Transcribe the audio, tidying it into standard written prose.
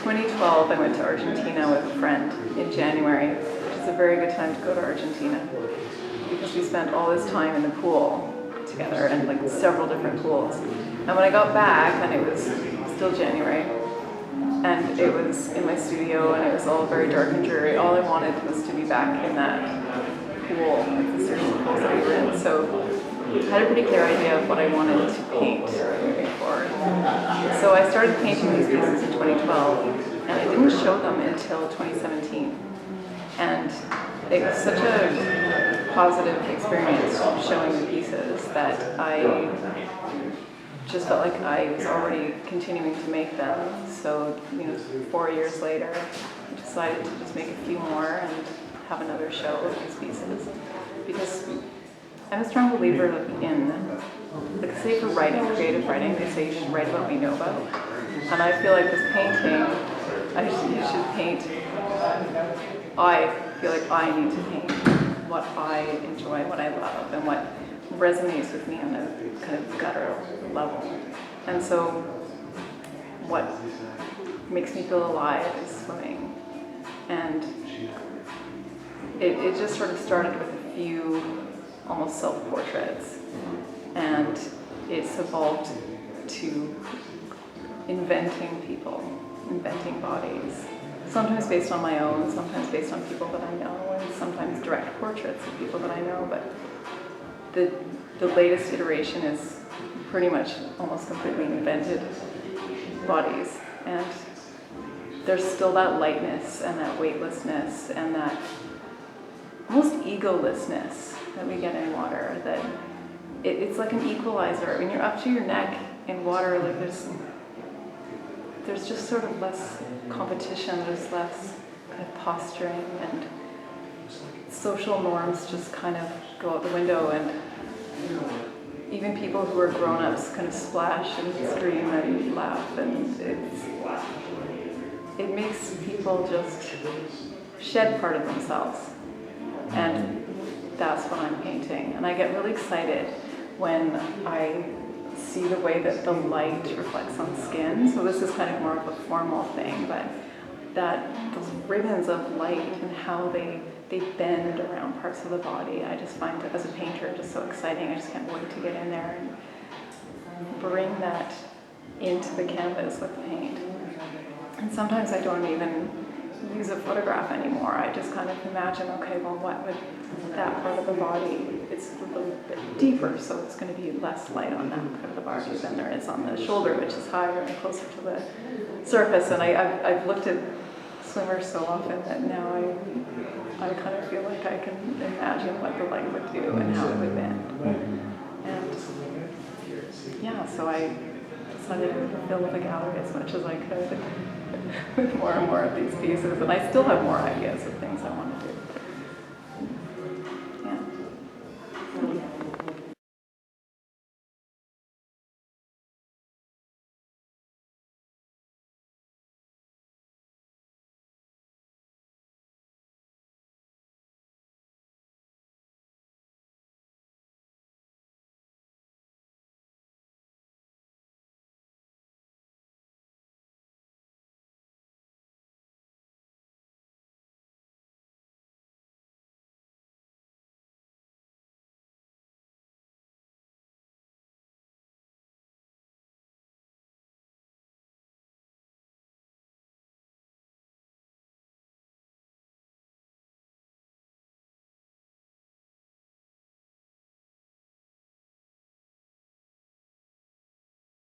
2012, I went to Argentina with a friend in January, which is a very good time to go to Argentina because we spent all this time in the pool together and like several different pools. And when I got back, and it was still January, and it was in my studio and it was all very dark and dreary, all I wanted was to be back in that pool, like the series of pools that we were in. So I had a pretty clear idea of what I wanted to paint moving forward. So I started painting these pieces in 2012, and I didn't show them until 2017. And it was such a positive experience showing the pieces that I just felt like I was already continuing to make them. So, 4 years later, I decided to just make a few more and have another show of these pieces. Because I'm a strong believer in, like, say for writing, creative writing, they say you should write about what you know about. And I feel like with painting, you should paint, I feel like I need to paint what I enjoy, what I love, and what resonates with me on a kind of guttural level. And so what makes me feel alive is swimming. And it just sort of started with a few almost self-portraits, and it's evolved to inventing people, inventing bodies, sometimes based on my own, sometimes based on people that I know, and sometimes direct portraits of people that I know, but the latest iteration is pretty much almost completely invented bodies, and there's still that lightness and that weightlessness and that almost egolessness that we get in water, that it's like an equalizer. When you're up to your neck in water, like there's just sort of less competition, there's less kind of posturing, and social norms just kind of go out the window, and even people who are grown-ups kind of splash and scream and laugh, and it makes people just shed part of themselves. And that's what I'm painting. And I get really excited when I see the way that the light reflects on skin. So this is kind of more of a formal thing, but those ribbons of light and how they bend around parts of the body, I just find it, as a painter, just so exciting. I just can't wait to get in there and bring that into the canvas with paint. And sometimes I don't even use a photograph anymore. I just kind of imagine, okay, well, what would that part of the body, it's a little bit deeper, so it's going to be less light on that part of the body than there is on the shoulder, which is higher and closer to the surface. And I've looked at swimmers so often that now I kind of feel like I can imagine what the light would do and how it would bend. And yeah, so I decided I would fill the gallery as much as I could with more and more of these pieces, and I still have more ideas of things I want to do.